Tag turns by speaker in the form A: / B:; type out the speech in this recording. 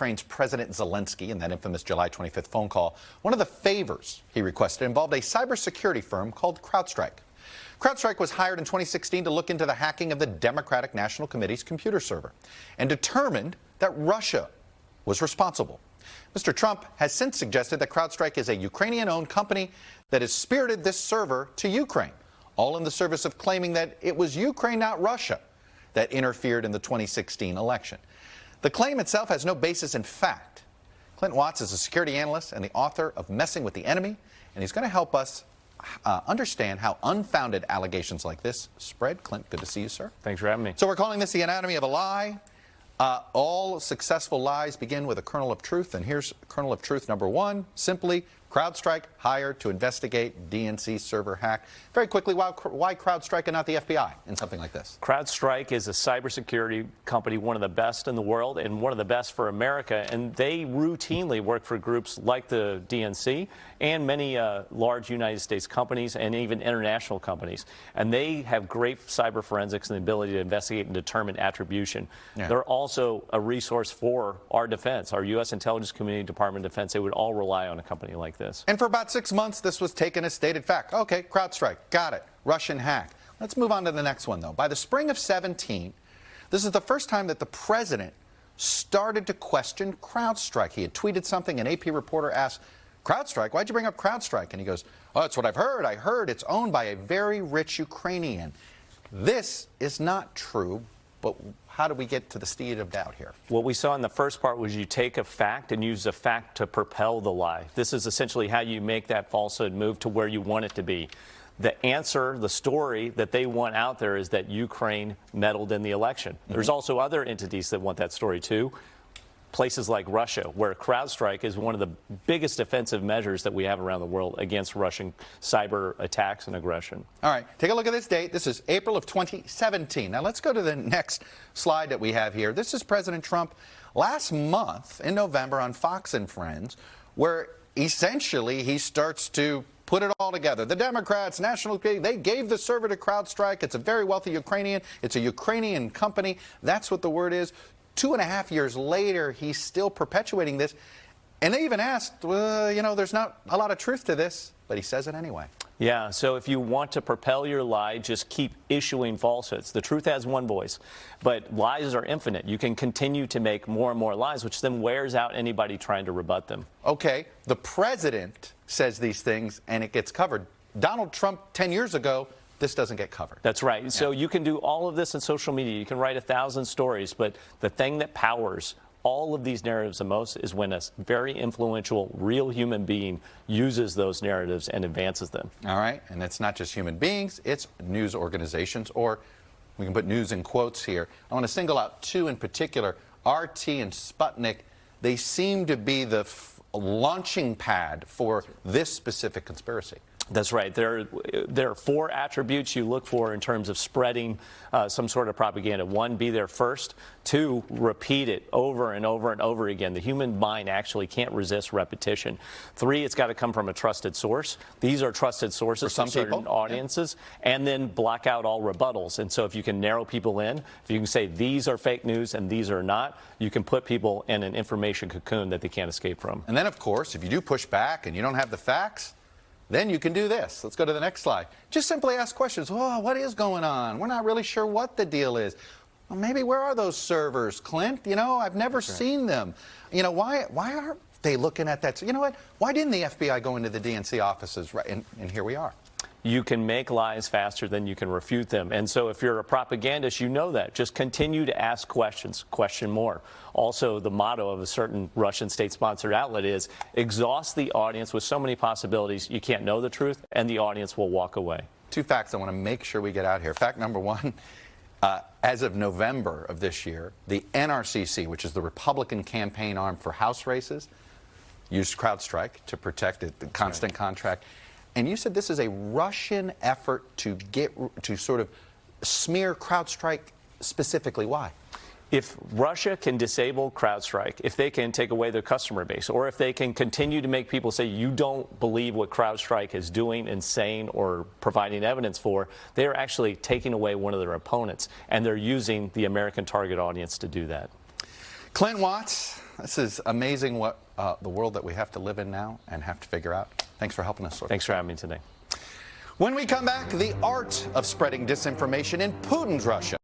A: Ukraine's President Zelensky in that infamous July 25th phone call, one of the favors he requested involved a cybersecurity firm called CrowdStrike. CrowdStrike was hired in 2016 to look into the hacking of the Democratic National Committee's computer server and determined that Russia was responsible. Mr. Trump has since suggested that CrowdStrike is a Ukrainian-owned company that has spirited this server to Ukraine, all in the service of claiming that it was Ukraine, not Russia, that interfered in the 2016 election. The claim itself has no basis in fact. Clint Watts is a security analyst and the author of Messing with the Enemy, and he's going to help us understand how unfounded allegations like this spread. Clint, good to see you, sir.
B: Thanks for having me.
A: So we're calling this the anatomy of a lie. All successful lies begin with a kernel of truth, and here's kernel of truth number one. Simply, CrowdStrike hired to investigate DNC server hack. Very quickly, why CrowdStrike and not the FBI in something like this?
B: CrowdStrike is a cybersecurity company, one of the best in the world and one of the best for America, and they routinely work for groups like the DNC and many large United States companies and even international companies. And they have great cyber forensics and the ability to investigate and determine attribution. Yeah. They're also a resource for our defense, our U.S. intelligence community, Department of Defense. They would all rely on a company like this.
A: And for about 6 months, this was taken as stated fact. Okay, CrowdStrike, got it. Russian hack. Let's move on to the next one, though. By the spring of 17, this is the first time that the president started to question CrowdStrike. He had tweeted something, an AP reporter asked, CrowdStrike, why'd you bring up CrowdStrike? And he goes, oh, that's what I've heard. I heard it's owned by a very rich Ukrainian. This is not true, but how do we get to the seed of doubt here?
B: What we saw in the first part was you take a fact and use the fact to propel the lie. This is essentially how you make that falsehood move to where you want it to be. The answer, the story that they want out there is that Ukraine meddled in the election. There's also other entities that want that story too. Places like Russia, where CrowdStrike is one of the biggest defensive measures that we have around the world against Russian cyber attacks and aggression.
A: All right, take a look at this date. This is April of 2017. Now let's go to the next slide that we have here. This is President Trump last month in November on Fox and Friends, where essentially he starts to put it all together. The Democrats, National, they gave the server to CrowdStrike. It's a very wealthy Ukrainian. It's a Ukrainian company. That's what the word is. 2.5 years later, he's still perpetuating this. And they even asked, well, you know, there's not a lot of truth to this, but he says it anyway.
B: Yeah, so if you want to propel your lie, just keep issuing falsehoods. The truth has one voice, but lies are infinite. You can continue to make more and more lies, which then wears out anybody trying to rebut them.
A: Okay, the president says these things, and it gets covered. Donald Trump, 10 years ago, this doesn't get covered.
B: That's right. Yeah. So you can do all of this in social media. You can write 1,000 stories, but the thing that powers all of these narratives the most is when a very influential, real human being uses those narratives and advances them.
A: All right. And it's not just human beings, it's news organizations, or we can put news in quotes here. I want to single out two in particular, RT and Sputnik. They seem to be the launching pad for this specific conspiracy.
B: That's right. There are 4 attributes you look for in terms of spreading some sort of propaganda. 1, be there first. 2, repeat it over and over and over again. The human mind actually can't resist repetition. 3, it's got to come from a trusted source. These are trusted sources for certain audiences. Yeah. And then block out all rebuttals. And so if you can narrow people in, if you can say these are fake news and these are not, you can put people in an information cocoon that they can't escape from.
A: And then, of course, if you do push back and you don't have the facts, then you can do this. Let's go to the next slide. Just simply ask questions. Oh, what is going on? We're not really sure what the deal is. Well, maybe where are those servers, Clint? You know, I've never seen them. You know, why aren't they looking at that? So, you know what? Why didn't the FBI go into the DNC offices? Right, and here we are.
B: You can make lies faster than you can refute them. And so if you're a propagandist, you know that. Just continue to ask questions, question more. Also, the motto of a certain Russian state-sponsored outlet is exhaust the audience with so many possibilities you can't know the truth, and the audience will walk away.
A: 2 facts I want to make sure we get out here. Fact number 1, as of November of this year, the NRCC, which is the Republican campaign arm for House races, used CrowdStrike to protect the constant contract. And you said this is a Russian effort to sort of smear CrowdStrike specifically. Why?
B: If Russia can disable CrowdStrike, if they can take away their customer base, or if they can continue to make people say you don't believe what CrowdStrike is doing and saying or providing evidence for, they are actually taking away one of their opponents, and they're using the American target audience to do that.
A: Clint Watts, This is amazing what the world that we have to live in now and have to figure out. Thanks for helping us sort.
B: Thanks for having me today.
A: When we come back, the art of spreading disinformation in Putin's Russia.